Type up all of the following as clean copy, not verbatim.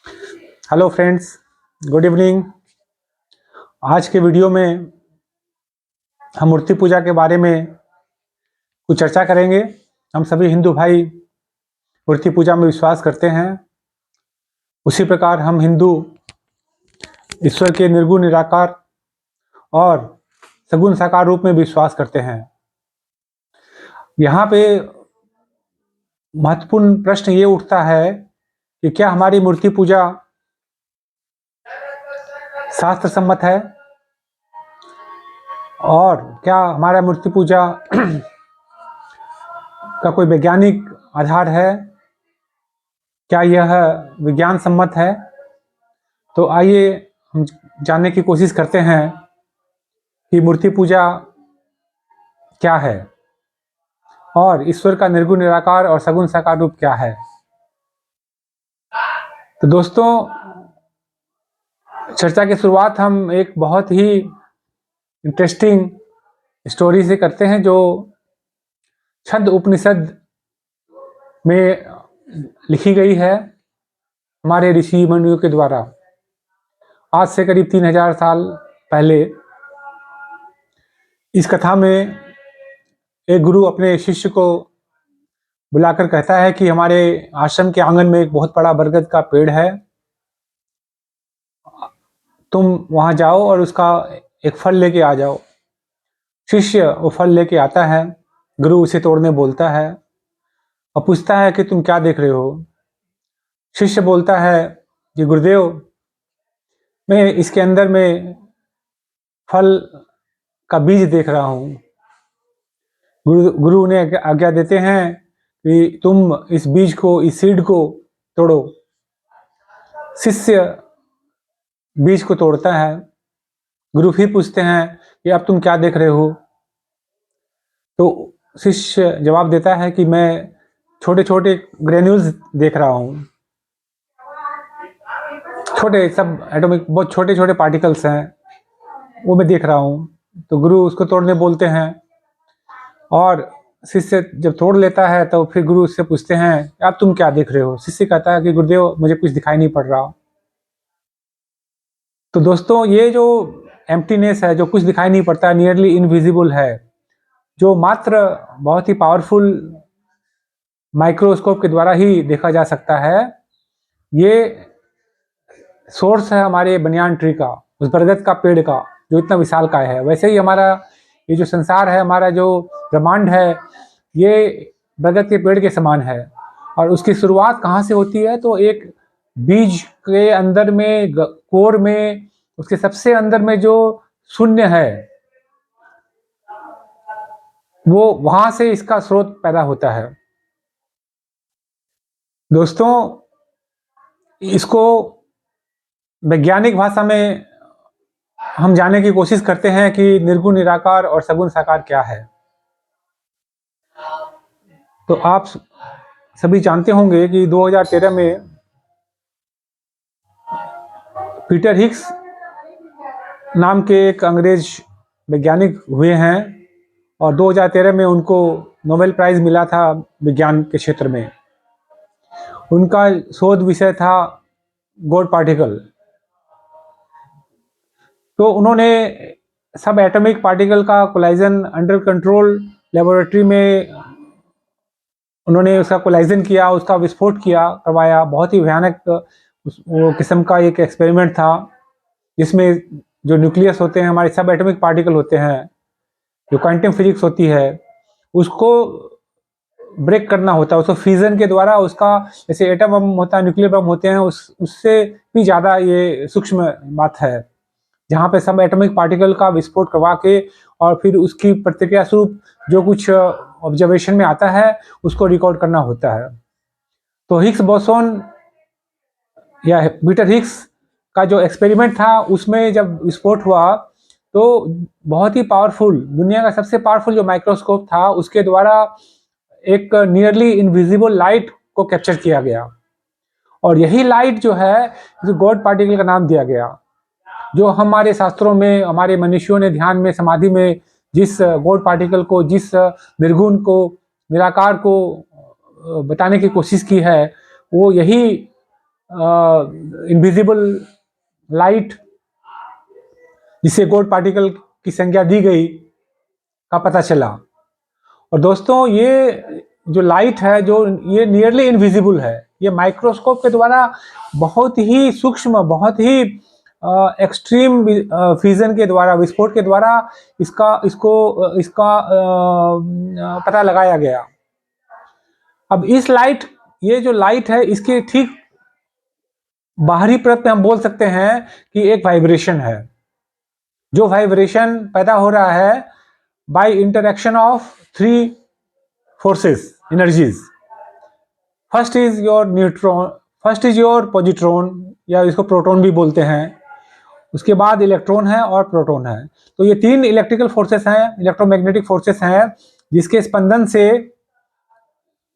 Hello friends, good evening. आज के video में हम मूर्ति पूजा के बारे में कुछ चर्चा करेंगे। हम सभी हिंदू भाई मूर्ति पूजा में विश्वास करते हैं। उसी प्रकार हम हिंदू ईश्वर के निर्गुण निराकार और सगुण साकार रूप में विश्वास करते हैं। यहाँ पे महत्वपूर्ण प्रश्न ये उठता है कि क्या हमारी मूर्ति पूजा शास्त्र सम्मत है और क्या हमारा मूर्ति पूजा का कोई वैज्ञानिक आधार है, क्या यह विज्ञान सम्मत है। तो आइए हम जानने की कोशिश करते हैं कि मूर्ति पूजा क्या है और ईश्वर का निर्गुण निराकार और सगुण साकार रूप क्या है। तो दोस्तों, चर्चा की शुरुआत हम एक बहुत ही इंटरेस्टिंग स्टोरी से करते हैं जो छंद उपनिषद में लिखी गई है हमारे ऋषि मुनियों के द्वारा। आज से करीब 3000 साल पहले इस कथा में एक गुरु अपने शिष्य को बुलाकर कहता है कि हमारे आश्रम के आंगन में एक बहुत बड़ा बरगद का पेड़ है, तुम वहां जाओ और उसका एक फल लेके आ जाओ। शिष्य वो फल लेके आता है, गुरु उसे तोड़ने बोलता है और पूछता है कि तुम क्या देख रहे हो। शिष्य बोलता है कि गुरुदेव, मैं इसके अंदर में फल का बीज देख रहा हूँ। गुरु उन्हें आज्ञा देते हैं कि तुम इस बीज को, इस सीड को तोड़ो। शिष्य बीज को तोड़ता है। गुरु फिर पूछते हैं कि अब तुम क्या देख रहे हो। तो शिष्य जवाब देता है कि मैं छोटे छोटे ग्रेन्यूल्स देख रहा हूँ। छोटे सब एटॉमिक, बहुत छोटे छोटे पार्टिकल्स हैं, वो मैं देख रहा हूँ। तो गुरु उसको तोड़ने बोलते हैं और शिष्य जब तोड़ लेता है तो फिर गुरु उससे पूछते हैं अब तुम क्या देख रहे हो। शिष्य कहता है कि गुरुदेव, मुझे कुछ दिखाई नहीं पड़ रहा। तो दोस्तों, ये जो एम्प्टीनेस है, जो कुछ दिखाई नहीं पड़ता, नियरली इनविजिबल है, जो मात्र बहुत ही पावरफुल माइक्रोस्कोप के द्वारा ही देखा जा सकता है, ये सोर्स है हमारे बनियान ट्री का, उस बरगद का पेड़ का, जो इतना विशालकाय है। वैसे ही हमारा ये जो संसार है, हमारा जो ब्रह्मांड है, ये बरगद के पेड़ के समान है। और उसकी शुरुआत कहाँ से होती है? तो एक बीज के अंदर में, कोर में, उसके सबसे अंदर में जो शून्य है, वो वहां से इसका स्रोत पैदा होता है। दोस्तों, इसको वैज्ञानिक भाषा में हम जानने की कोशिश करते हैं कि निर्गुण निराकार और सगुण साकार क्या है। तो आप सभी जानते होंगे कि 2013 में पीटर हिग्स नाम के एक अंग्रेज वैज्ञानिक हुए हैं और 2013 में उनको नोबेल प्राइज मिला था विज्ञान के क्षेत्र में। उनका शोध विषय था गॉड पार्टिकल। तो उन्होंने सब एटॉमिक पार्टिकल का कोलाइजन अंडर कंट्रोल लेबोरेटरी में उन्होंने उसका कोलाइजन किया, उसका विस्फोट करवाया। बहुत ही भयानक वो किस्म का एक एक्सपेरिमेंट था, जिसमें जो न्यूक्लियस होते हैं, हमारे सब एटॉमिक पार्टिकल होते हैं, जो क्वांटम फिजिक्स होती है, उसको ब्रेक करना होता है। उसको फ्यूजन के द्वारा, उसका जैसे एटम बम होता है, न्यूक्लियर बम होते हैं, उससे भी ज़्यादा ये सूक्ष्म बात है, जहाँ पे सब एटॉमिक पार्टिकल का विस्फोट करवा के और फिर उसकी प्रतिक्रिया स्वरूप जो कुछ ऑब्जर्वेशन में आता है उसको रिकॉर्ड करना होता है। तो हिग्स बोसोन या पीटर हिग्स का जो एक्सपेरिमेंट था, उसमें जब विस्फोट हुआ तो बहुत ही पावरफुल, दुनिया का सबसे पावरफुल जो माइक्रोस्कोप था, उसके द्वारा एक नियरली इनविजिबल लाइट को कैप्चर किया गया। और यही लाइट जो है, गॉड पार्टिकल का नाम दिया गया, जो हमारे शास्त्रों में, हमारे मनुष्यों ने ध्यान में, समाधि में जिस गॉड पार्टिकल को, जिस निर्गुण को, निराकार को बताने की कोशिश की है, वो यही इनविजिबल लाइट जिसे गॉड पार्टिकल की संज्ञा दी गई का पता चला। और दोस्तों ये जो लाइट है जो ये नियरली इनविजिबल है, ये माइक्रोस्कोप के द्वारा बहुत ही सूक्ष्म, बहुत ही एक्सट्रीम फ्यूजन के द्वारा, विस्फोट के द्वारा इसका पता लगाया गया। अब ये जो लाइट है इसके ठीक बाहरी परत पे हम बोल सकते हैं कि एक वाइब्रेशन है, जो वाइब्रेशन पैदा हो रहा है by interaction of 3 forces, energies. First is your positron, या इसको प्रोटॉन भी बोलते हैं। उसके बाद इलेक्ट्रॉन है और प्रोटॉन है। तो ये 3 इलेक्ट्रिकल फोर्सेस हैं, इलेक्ट्रोमैग्नेटिक फोर्सेस हैं, जिसके स्पंदन से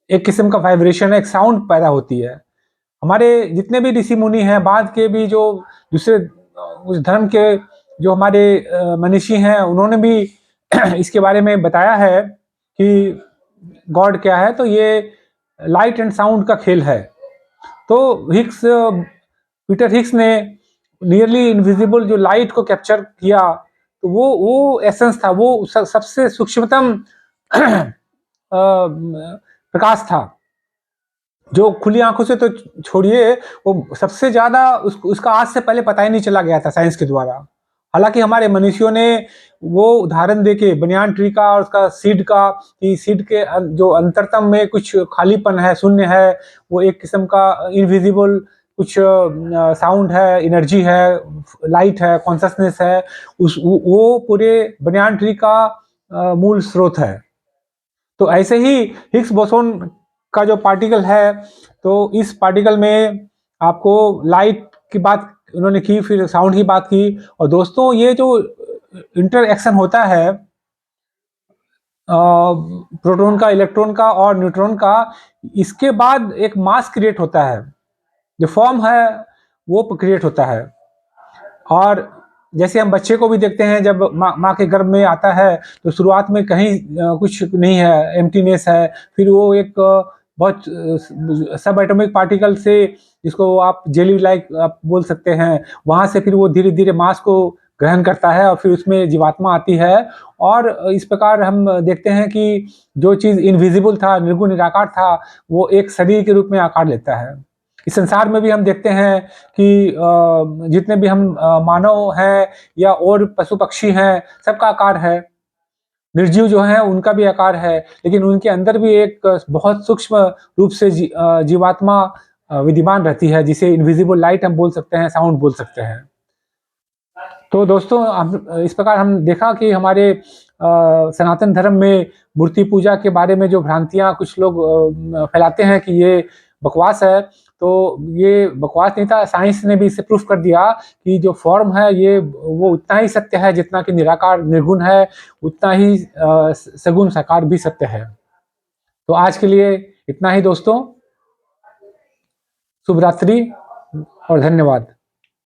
एक किस्म का वाइब्रेशन, एक साउंड पैदा होती है। हमारे जितने भी ऋषि मुनि हैं, बाद के भी जो दूसरे उस धर्म के जो हमारे मनीषी हैं, उन्होंने भी इसके बारे में बताया है कि गॉड क्या है। तो ये लाइट एंड साउंड का खेल है। तो पीटर हिग्स ने नियरली इनविजिबल जो लाइट को कैप्चर किया, तो वो एसेंस था, वो सबसे सूक्ष्मतम प्रकाश था, जो खुली आंखों से तो छोड़िए, वो सबसे ज्यादा उसका आज से पहले पता ही नहीं चला गया था साइंस के द्वारा। हालांकि हमारे मनीषियों ने वो उदाहरण देके बनियान ट्री का और उसका सीड का, कि सीड के जो अंतरतम में कुछ खालीपन है, शून्य है, वो एक किस्म का इनविजिबल कुछ साउंड है, एनर्जी है, लाइट है, कॉन्शसनेस है, वो पूरे बनियान ट्री का मूल स्रोत है। तो ऐसे ही हिग्स बोसोन का जो पार्टिकल है, तो इस पार्टिकल में आपको लाइट की बात उन्होंने की, फिर साउंड की बात की। और दोस्तों ये जो इंटरएक्शन होता है प्रोटॉन का, इलेक्ट्रॉन का और न्यूट्रॉन का, इसके बाद एक मास क्रिएट होता है, जो फॉर्म है वो क्रिएट होता है। और जैसे हम बच्चे को भी देखते हैं, जब माँ के गर्भ में आता है तो शुरुआत में कहीं कुछ नहीं है, एम्प्टीनेस है, फिर वो एक बहुत सब एटॉमिक पार्टिकल से, जिसको आप जेली लाइक आप बोल सकते हैं, वहां से फिर वो धीरे धीरे मास को ग्रहण करता है और फिर उसमें जीवात्मा आती है। और इस प्रकार हम देखते हैं कि जो चीज इनविजिबल था, निर्गुण निराकार था, वो एक शरीर के रूप में आकार लेता है। इस संसार में भी हम देखते हैं कि जितने भी हम मानव हैं या और पशु पक्षी हैं, सबका आकार है। निर्जीव जो हैं उनका भी आकार है, लेकिन उनके अंदर भी एक बहुत सूक्ष्म रूप से जीवात्मा विद्यमान रहती है, जिसे इनविजिबल लाइट हम बोल सकते हैं, साउंड बोल सकते हैं। तो दोस्तों इस प्रकार हम देखा कि हमारे सनातन धर्म में मूर्ति पूजा के बारे में जो भ्रांतियां कुछ लोग फैलाते हैं कि ये बकवास है, तो ये बकवास नहीं था। साइंस ने भी इसे प्रूफ कर दिया कि जो फॉर्म है ये वो उतना ही सत्य है जितना कि निराकार निर्गुण है, उतना ही सगुण साकार भी सत्य है। तो आज के लिए इतना ही दोस्तों। शुभ रात्रि और धन्यवाद।